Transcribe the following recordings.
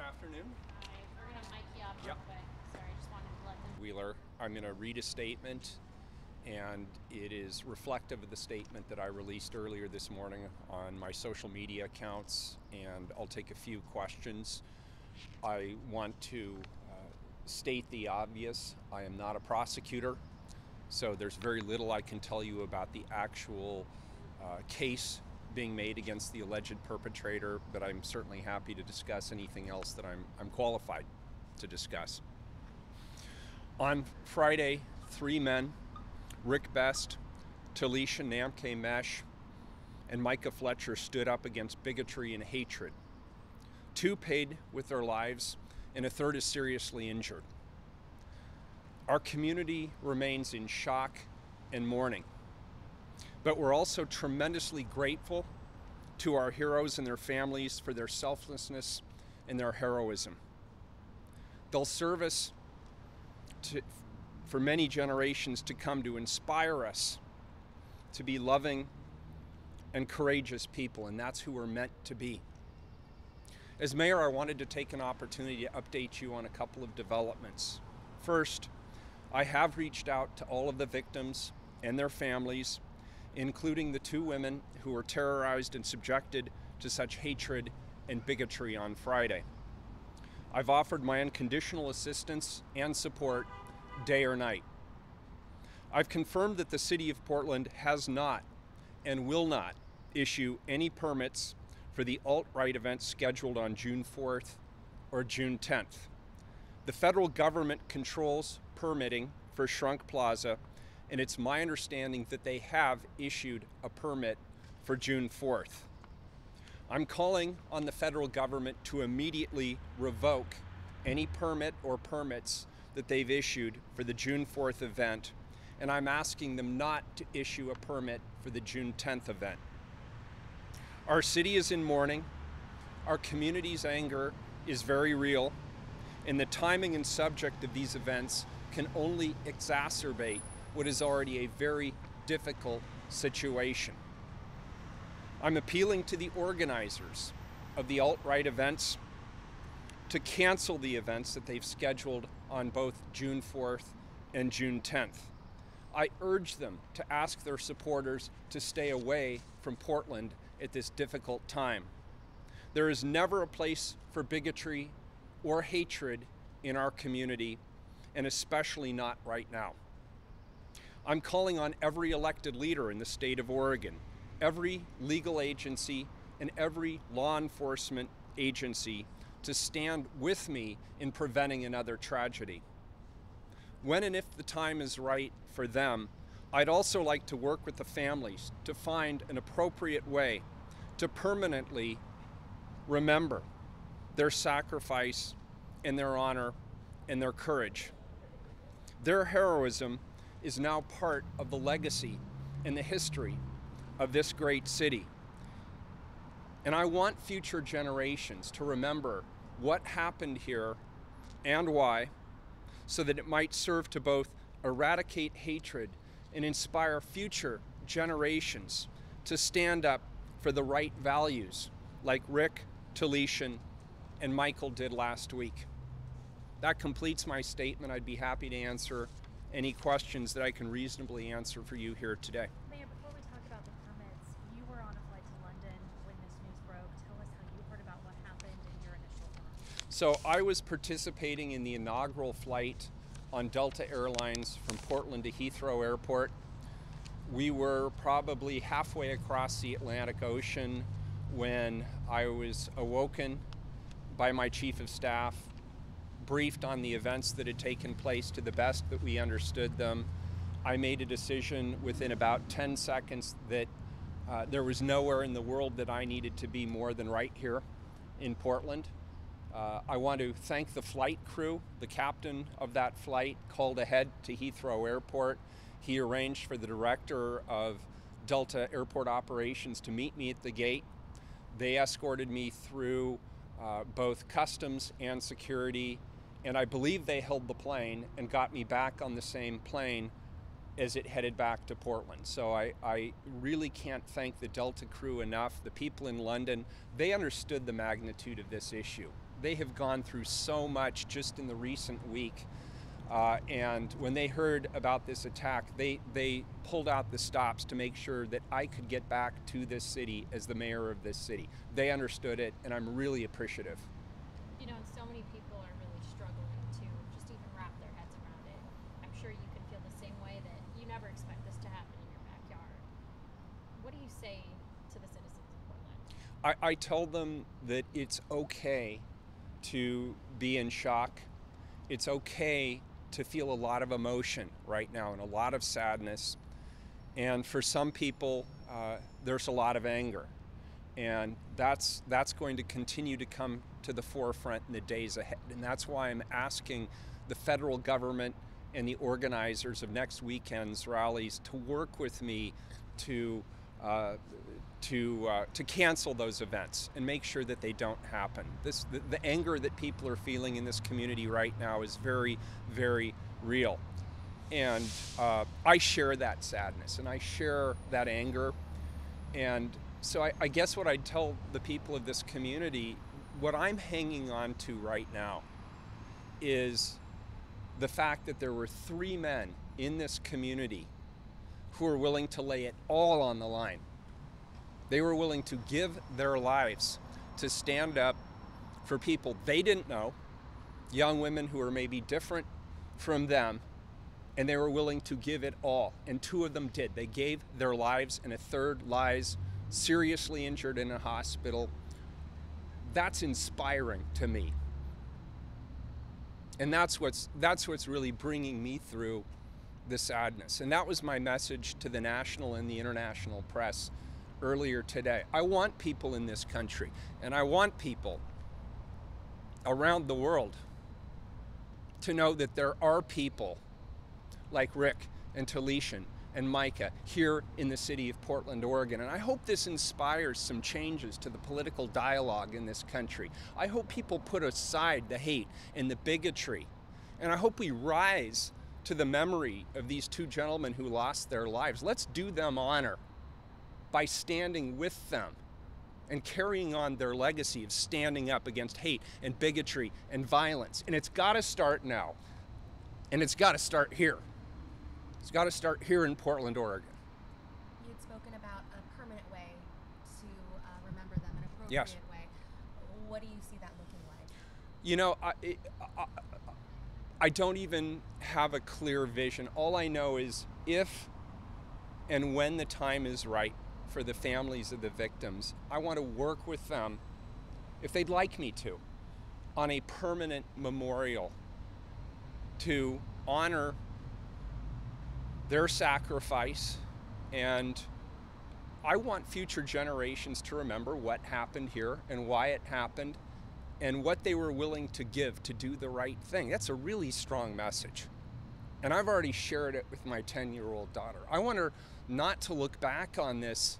afternoon. Hi, we're gonna mic you up real Yep. quick. Sorry, just wanted to let them. Wheeler. I'm going to read a statement, and it is reflective of the statement that I released earlier this morning on my social media accounts, and I'll take a few questions. I want to state the obvious. I am not a prosecutor, so there's very little I can tell you about the actual case being made against the alleged perpetrator, but I'm certainly happy to discuss anything else that I'm qualified to discuss. On Friday, 3 men, Rick Best, Talisha Namke-Mesh, and Micah Fletcher, stood up against bigotry and hatred. 2 paid with their lives, and a 3rd is seriously injured. Our community remains in shock and mourning, but we're also tremendously grateful to our heroes and their families for their selflessness and their heroism. They'll serve us for many generations to come, to inspire us to be loving and courageous people, and that's who we're meant to be. As mayor, I wanted to take an opportunity to update you on a couple of developments. First, I have reached out to all of the victims and their families, including the 2 women who were terrorized and subjected to such hatred and bigotry on Friday. I've offered my unconditional assistance and support day or night. I've confirmed that the City of Portland has not and will not issue any permits for the alt-right event scheduled on June 4th or June 10th. The federal government controls permitting for Shrunk Plaza, and it's my understanding that they have issued a permit for June 4th. I'm calling on the federal government to immediately revoke any permit or permits that they've issued for the June 4th event, and I'm asking them not to issue a permit for the June 10th event. Our city is in mourning, our community's anger is very real, and the timing and subject of these events can only exacerbate what is already a very difficult situation. I'm appealing to the organizers of the alt-right events to cancel the events that they've scheduled on both June 4th and June 10th. I urge them to ask their supporters to stay away from Portland at this difficult time. There is never a place for bigotry or hatred in our community, and especially not right now. I'm calling on every elected leader in the state of Oregon, every legal agency, and every law enforcement agency to stand with me in preventing another tragedy. When and if the time is right for them, I'd also like to work with the families to find an appropriate way to permanently remember their sacrifice and their honor and their courage. Their heroism is now part of the legacy and the history of this great city. And I want future generations to remember what happened here and why, so that it might serve to both eradicate hatred and inspire future generations to stand up for the right values, like Rick, Talisha, and Michael did last week. That completes my statement. I'd be happy to answer any questions that I can reasonably answer for you here today. Mayor, before we talk about the permits, you were on a flight to London when this news broke. Tell us how you heard about what happened and your initial thoughts. So I was participating in the inaugural flight on Delta Airlines from Portland to Heathrow Airport. We were probably halfway across the Atlantic Ocean when I was awoken by my chief of staff, briefed on the events that had taken place to the best that we understood them. I made a decision within about 10 seconds that there was nowhere in the world that I needed to be more than right here in Portland. I want to thank the flight crew. The captain of that flight called ahead to Heathrow Airport. He arranged for the director of Delta Airport Operations to meet me at the gate. They escorted me through both customs and security, and I believe they held the plane and got me back on the same plane as it headed back to Portland. So I really can't thank the Delta crew enough. The people in London, they understood the magnitude of this issue. they have gone through so much just in the recent week. And when they heard about this attack, they pulled out the stops to make sure that I could get back to this city as the mayor of this city. They understood it, and I'm really appreciative. You know, and so many people are really struggling to just even wrap their heads around it. I'm sure you can feel the same way, that you never expect this to happen in your backyard. What do you say to the citizens of Portland? I tell them that it's okay to be in shock. It's okay to feel a lot of emotion right now and a lot of sadness. And for some people, there's a lot of anger. And that's going to continue to come to the forefront in the days ahead. And that's why I'm asking the federal government and the organizers of next weekend's rallies to work with me to cancel those events and make sure that they don't happen. The anger that people are feeling in this community right now is very, very real. And I share that sadness and I share that anger. And so I guess what I'd tell the people of this community, what I'm hanging on to right now is the fact that there were 3 men in this community who are willing to lay it all on the line. They were willing to give their lives to stand up for people they didn't know, young women who were maybe different from them, and they were willing to give it all. And 2 of them did. They gave their lives, and a third lies seriously injured in a hospital. That's inspiring to me. And that's what's really bringing me through the sadness. And that was my message to the national and the international press earlier today. I want people in this country, and I want people around the world to know that there are people like Rick and Talisha and Micah here in the city of Portland, Oregon. And I hope this inspires some changes to the political dialogue in this country. I hope people put aside the hate and the bigotry. And I hope we rise to the memory of these 2 gentlemen who lost their lives. Let's do them honor by standing with them and carrying on their legacy of standing up against hate and bigotry and violence. And it's got to start now. And it's got to start here. It's got to start here in Portland, Oregon. You had spoken about a permanent way to remember them, an appropriate Yes. way. What do you see that looking like? You know, I don't even have a clear vision. All I know is if and when the time is right for the families of the victims, I want to work with them, if they'd like me to, on a permanent memorial to honor their sacrifice. And I want future generations to remember what happened here and why it happened and what they were willing to give to do the right thing. That's a really strong message. And I've already shared it with my 10-year-old daughter. I want her not to look back on this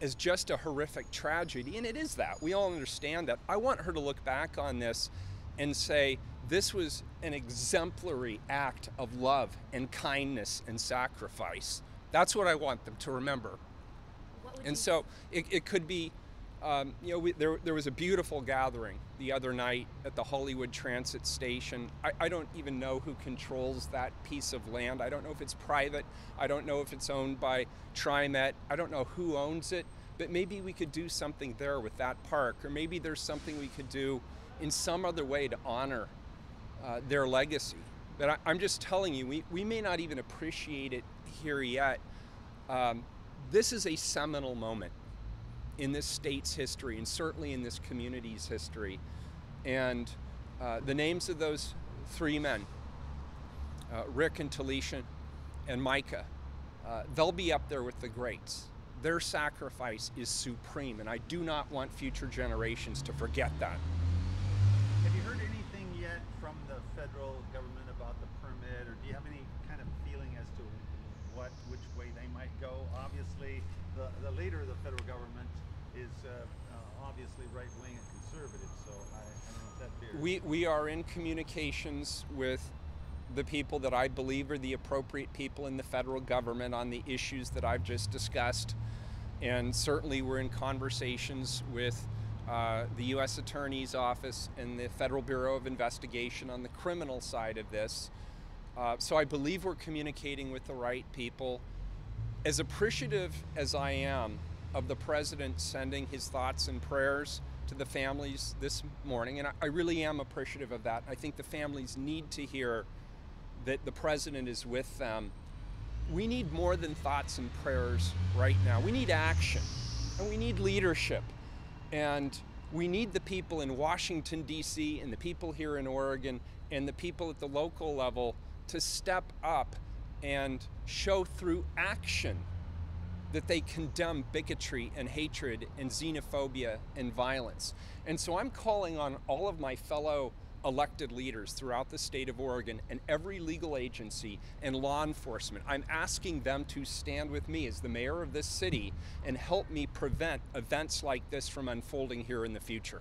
as just a horrific tragedy, and it is that. We all understand that. I want her to look back on this and say, this was an exemplary act of love and kindness and sacrifice. That's what I want them to remember. And so it could be, you know, there was a beautiful gathering the other night at the Hollywood Transit Station. I don't even know who controls that piece of land. I don't know if it's private. I don't know if it's owned by TriMet. I don't know who owns it, but maybe we could do something there with that park, or maybe there's something we could do in some other way to honor their legacy. But I'm just telling you, we may not even appreciate it here yet. This is a seminal moment in this state's history, and certainly in this community's history. And the names of those 3 men, Rick and Talisha and Micah, they'll be up there with the greats. Their sacrifice is supreme, and I do not want future generations to forget that. Have you heard anything yet from the federal government about the permit, or do you have any kind of feeling as to which way they might go? Obviously, the leader of the federal government is obviously right-wing and conservative, so I don't know if that bears. We are in communications with the people that I believe are the appropriate people in the federal government on the issues that I've just discussed. And certainly we're in conversations with the U.S. Attorney's Office and the Federal Bureau of Investigation on the criminal side of this. So I believe we're communicating with the right people. As appreciative as I am of the president sending his thoughts and prayers to the families this morning, and I really am appreciative of that. I think the families need to hear that the president is with them. We need more than thoughts and prayers right now. We need action, and we need leadership, and we need the people in Washington, D.C., and the people here in Oregon, and the people at the local level to step up and show through action that they condemn bigotry and hatred and xenophobia and violence. And so I'm calling on all of my fellow elected leaders throughout the state of Oregon and every legal agency and law enforcement. I'm asking them to stand with me as the mayor of this city and help me prevent events like this from unfolding here in the future.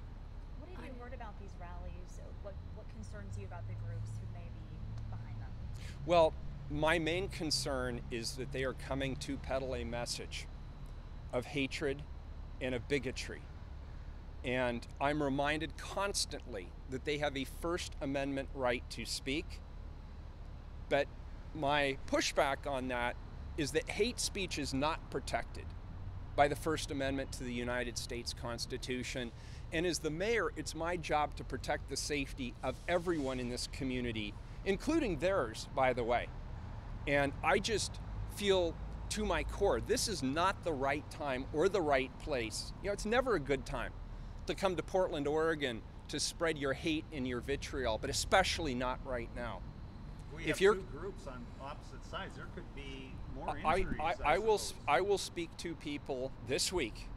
What have you heard about these rallies? What concerns you about the groups who may be behind them? Well, my main concern is that they are coming to peddle a message of hatred and of bigotry. And I'm reminded constantly that they have a First Amendment right to speak. But my pushback on that is that hate speech is not protected by the First Amendment to the United States Constitution. And as the mayor, it's my job to protect the safety of everyone in this community, including theirs, by the way. And I just feel to my core, this is not the right time or the right place. You know, it's never a good time to come to Portland, Oregon to spread your hate and your vitriol, but especially not right now. We have two groups on opposite sides. There could be more injuries. I will speak to people this week.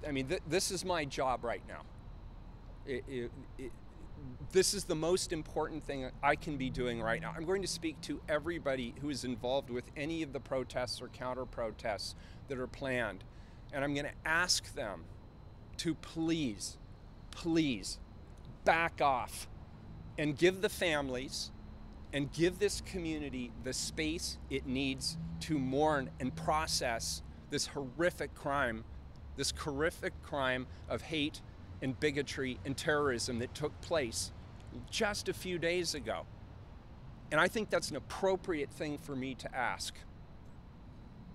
I mean, this is my job right now. This is the most important thing I can be doing right now. I'm going to speak to everybody who is involved with any of the protests or counter-protests that are planned. And I'm going to ask them to please back off and give the families and give this community the space it needs to mourn and process this horrific crime of hate and bigotry and terrorism that took place just a few days ago. And I think that's an appropriate thing for me to ask. Do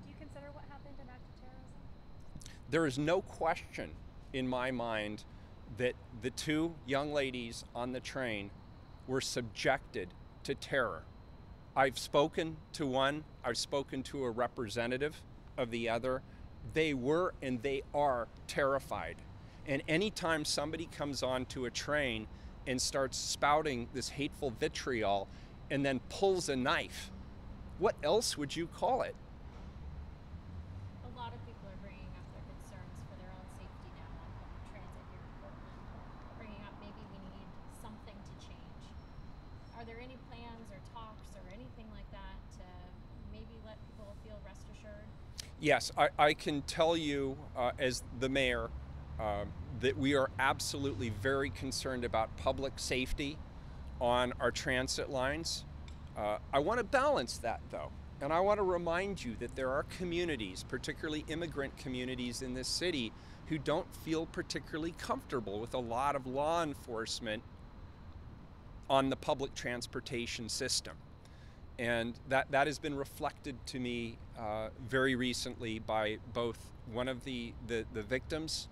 you consider what happened an act of terrorism? There is no question in my mind that the two young ladies on the train were subjected to terror. I've spoken to one, I've spoken to a representative of the other. They were and they are terrified. And anytime somebody comes onto a train and starts spouting this hateful vitriol and then pulls a knife, what else would you call it? A lot of people are bringing up their concerns for their own safety now on public transit here in Portland, bringing up maybe we need something to change. Are there any plans or talks or anything like that to maybe let people feel rest assured? Yes, I can tell you as the mayor that we are absolutely very concerned about public safety on our transit lines. I want to balance that though, and I want to remind you that there are communities, particularly immigrant communities in this city, who don't feel particularly comfortable with a lot of law enforcement on the public transportation system. And that has been reflected to me very recently by both one of the victims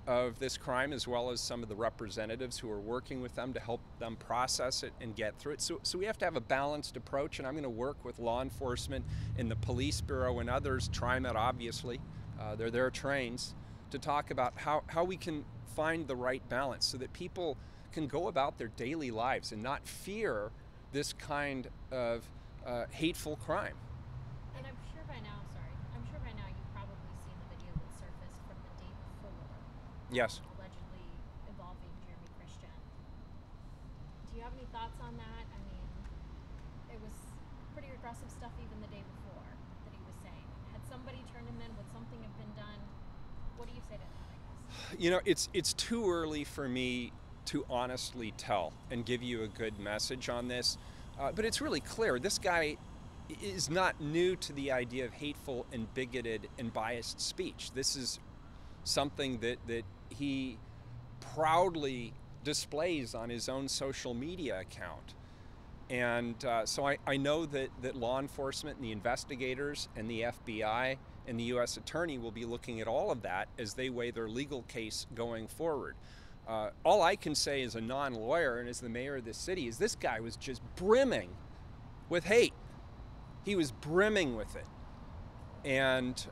of this crime, as well as some of the representatives who are working with them to help them process it and get through it. So we have to have a balanced approach, and I'm going to work with law enforcement and the police bureau and others, TriMet obviously, they're their trains, to talk about how we can find the right balance so that people can go about their daily lives and not fear this kind of hateful crime. And I'm sure by now you've probably seen the video that surfaced from the day before. Yes. Allegedly involving Jeremy Christian. Do you have any thoughts on that? I mean, it was pretty aggressive stuff even the day before that he was saying. Had somebody turned him in, would something have been done? What do you say to that, I guess? You know, it's too early for me to honestly tell and give you a good message on this. But it's really clear, this guy is not new to the idea of hateful and bigoted and biased speech. This is something that he proudly displays on his own social media account. And so I know that law enforcement and the investigators and the FBI and the U.S. Attorney will be looking at all of that as they weigh their legal case going forward. All I can say as a non-lawyer and as the mayor of this city is this guy was just brimming with hate. He was brimming with it. And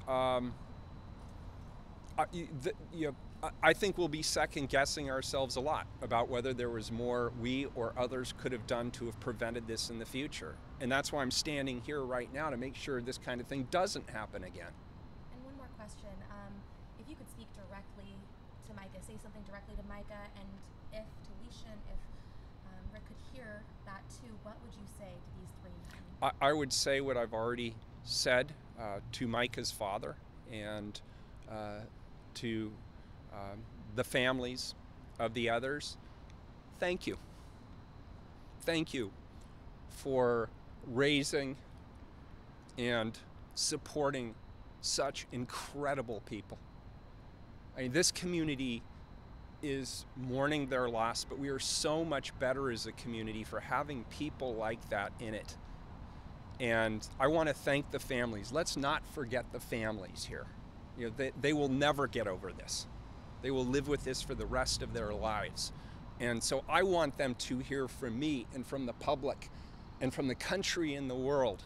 I think we'll be second guessing ourselves a lot about whether there was more we or others could have done to have prevented this in the future. And that's why I'm standing here right now, to make sure this kind of thing doesn't happen again. And one more question. If you could speak directly to Micah, say something directly to Micah, and if Talisha and if Rick could hear that too, what would you say to these three men? I would say what I've already said to Micah's father and to the families of the others. Thank you. Thank you for raising and supporting such incredible people. I mean, this community is mourning their loss, but we are so much better as a community for having people like that in it. And I want to thank the families. Let's not forget the families here. You know, they will never get over this. They will live with this for the rest of their lives. And so I want them to hear from me and from the public and from the country and the world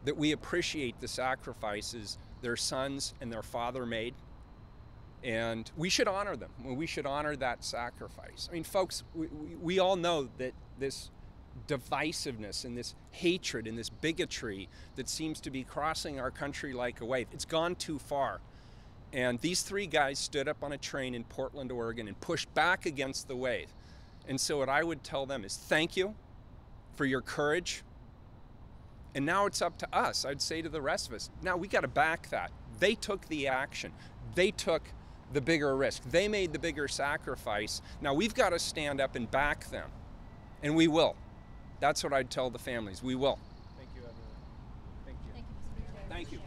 that we appreciate the sacrifices their sons and their father made. And we should honor them. We should honor that sacrifice. I mean, folks, we all know that this divisiveness and this hatred and this bigotry that seems to be crossing our country like a wave, it's gone too far. And these three guys stood up on a train in Portland, Oregon, and pushed back against the wave. And so what I would tell them is thank you for your courage. And now it's up to us. I'd say to the rest of us, now we got to back that. They took the action. They took the bigger risk. They made the bigger sacrifice. Now we've got to stand up and back them. And we will. That's what I'd tell the families. We will. Thank you, everyone. Thank you. Thank you, Mr. Chair. Thank you.